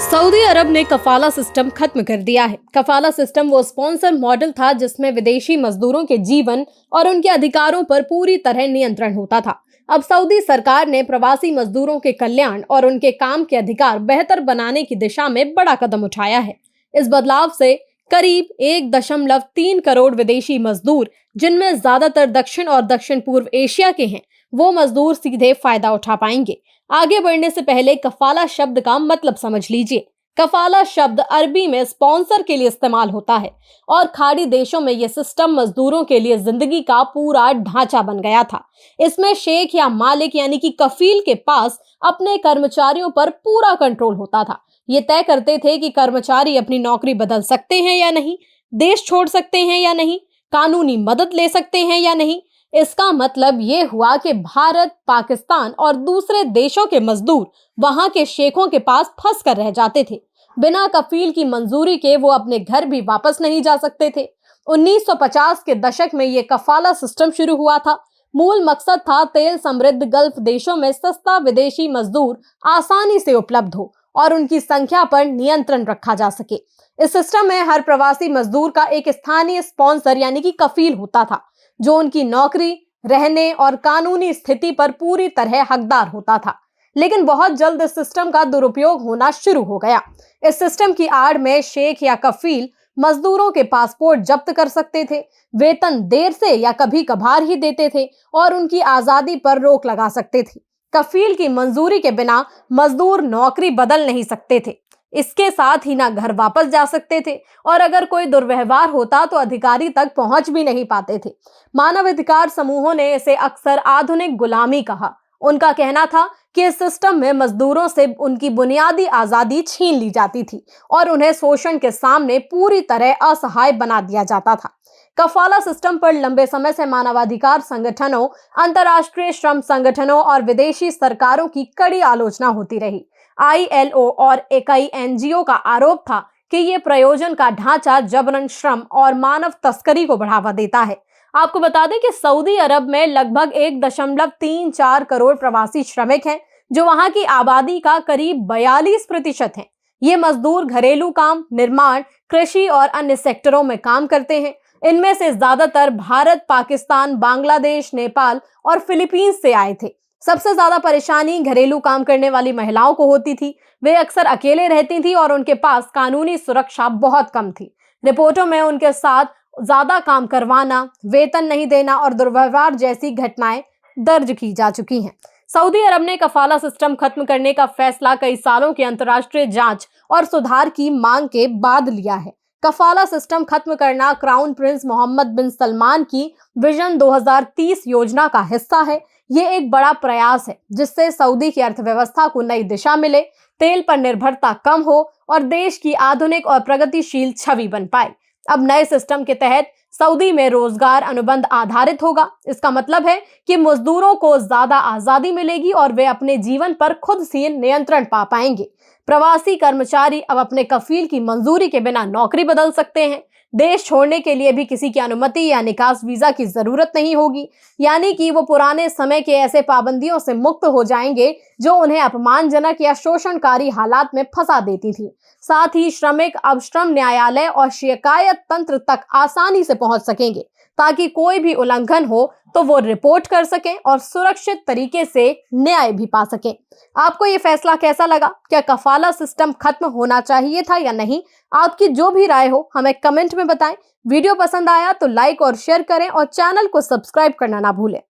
Saudi अरब ने कफाला system खत्म कर दिया है। कफाला सिस्टम वो स्पॉन्सर मॉडल था जिसमें विदेशी मजदूरों के जीवन और उनके अधिकारों पर पूरी तरह नियंत्रण होता था। अब सऊदी सरकार ने प्रवासी मजदूरों के कल्याण और उनके काम के अधिकार बेहतर बनाने की दिशा में बड़ा कदम उठाया है। इस बदलाव से करीब 1.3 करोड़ विदेशी मजदूर, जिनमें ज्यादातर दक्षिण और दक्षिण पूर्व एशिया के हैं, वो मजदूर सीधे फायदा उठा पाएंगे। आगे बढ़ने से पहले कफाला शब्द का मतलब समझ लीजिए। कफाला शब्द अरबी में स्पॉन्सर के लिए इस्तेमाल होता है और खाड़ी देशों में यह सिस्टम मजदूरों के लिए जिंदगी का पूरा ढांचा बन गया था। इसमें शेख या मालिक यानी कि कफील के पास अपने कर्मचारियों पर पूरा कंट्रोल होता था। ये तय करते थे कि कर्मचारी अपनी नौकरी बदल सकते हैं या नहीं, देश छोड़ सकते हैं या नहीं, कानूनी मदद ले सकते हैं या नहीं। इसका मतलब ये हुआ कि भारत, पाकिस्तान और दूसरे देशों के मजदूर वहां के शेखों के पास फंस कर रह जाते थे। बिना कफील की मंजूरी के वो अपने घर भी वापस नहीं जा सकते थे। 1950 के दशक में ये कफाला सिस्टम शुरू हुआ था। मूल मकसद था तेल समृद्ध गल्फ देशों में सस्ता विदेशी मजदूर आसानी से उपलब्ध हो और उनकी संख्या पर नियंत्रण रखा जा सके। इस सिस्टम में हर प्रवासी मजदूर का एक स्थानीय स्पॉन्सर यानी कि कफील होता था, जो उनकी नौकरी, रहने और कानूनी स्थिति पर पूरी तरह हकदार होता था। लेकिन बहुत जल्द इस सिस्टम का दुरुपयोग होना शुरू हो गया। इस सिस्टम की आड़ में शेख या कफील मजदूरों के पासपोर्ट जब्त कर सकते थे, वेतन देर से या कभी कभार ही देते थे और उनकी आजादी पर रोक लगा सकते थे। कफील की मंजूरी के बिना मजदूर नौकरी बदल नहीं सकते थे, इसके साथ ही ना घर वापस जा सकते थे और अगर कोई दुर्व्यवहार होता तो अधिकारी तक पहुंच भी नहीं पाते थे। मानवाधिकार समूहों ने इसे अक्सर आधुनिक गुलामी कहा। उनका कहना था कि इस सिस्टम में मजदूरों से उनकी बुनियादी आजादी छीन ली जाती थी और उन्हें शोषण के सामने पूरी तरह असहाय बना दिया जाता था। कफाला सिस्टम पर लंबे समय से मानवाधिकार संगठनों, अंतर्राष्ट्रीय श्रम संगठनों और विदेशी सरकारों की कड़ी आलोचना होती रही। ILO और कई NGO का आरोप था कि ये प्रयोजन का ढांचा जबरन श्रम और मानव तस्करी को बढ़ावा देता है। आपको बता दें कि सऊदी अरब में लगभग 1.34 करोड़ प्रवासी श्रमिक हैं, जो वहां की आबादी का करीब 42% हैं। ये मजदूर घरेलू काम, निर्माण, कृषि और अन्य सेक्टरों में काम करते हैं। इनमें से ज्यादातर भारत, पाकिस्तान, बांग्लादेश, नेपाल और फिलीपींस से आए थे। सबसे ज्यादा परेशानी घरेलू काम करने वाली महिलाओं को होती थी। वे अक्सर अकेले रहती थी और उनके पास कानूनी सुरक्षा बहुत कम थी। रिपोर्टों में उनके साथ ज्यादा काम करवाना, वेतन नहीं देना और दुर्व्यवहार जैसी घटनाएं दर्ज की जा चुकी हैं। सऊदी अरब ने कफाला सिस्टम खत्म करने का फैसला कई सालों की अंतर्राष्ट्रीय जांच और सुधार की मांग के बाद लिया है। कफाला सिस्टम खत्म करना क्राउन प्रिंस मोहम्मद बिन सलमान की विजन 2030 योजना का हिस्सा है। ये एक बड़ा प्रयास है जिससे सऊदी की अर्थव्यवस्था को नई दिशा मिले, तेल पर निर्भरता कम हो और देश की आधुनिक और प्रगतिशील छवि बन पाए। अब नए सिस्टम के तहत सऊदी में रोजगार अनुबंध आधारित होगा। इसका मतलब है कि मजदूरों को ज्यादा आजादी मिलेगी और वे अपने जीवन पर खुद से नियंत्रण पा पाएंगे। प्रवासी कर्मचारी अब अपने कफील की मंजूरी के बिना नौकरी बदल सकते हैं। देश छोड़ने के लिए भी किसी की अनुमति या निकास वीजा की जरूरत नहीं होगी, यानी कि वो पुराने समय के ऐसे पाबंदियों से मुक्त हो जाएंगे जो उन्हें अपमानजनक या शोषणकारी हालात में फंसा देती थी। साथ ही श्रमिक अब श्रम न्यायालय और शिकायत तंत्र तक आसानी से पहुंच सकेंगे, ताकि कोई भी उल्लंघन हो तो वो रिपोर्ट कर सकें और सुरक्षित तरीके से न्याय भी पा सकें। आपको ये फैसला कैसा लगा? क्या कफाला सिस्टम खत्म होना चाहिए था या नहीं? आपकी जो भी राय हो हमें कमेंट में बताएं। वीडियो पसंद आया तो लाइक और शेयर करें और चैनल को सब्सक्राइब करना ना भूलें।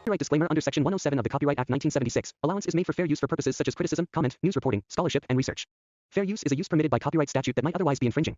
Copyright disclaimer under Section 107 of the Copyright Act 1976. Allowance is made for fair use for purposes such as criticism, comment, news reporting, scholarship, and research. Fair use is a use permitted by copyright statute that might otherwise be infringing.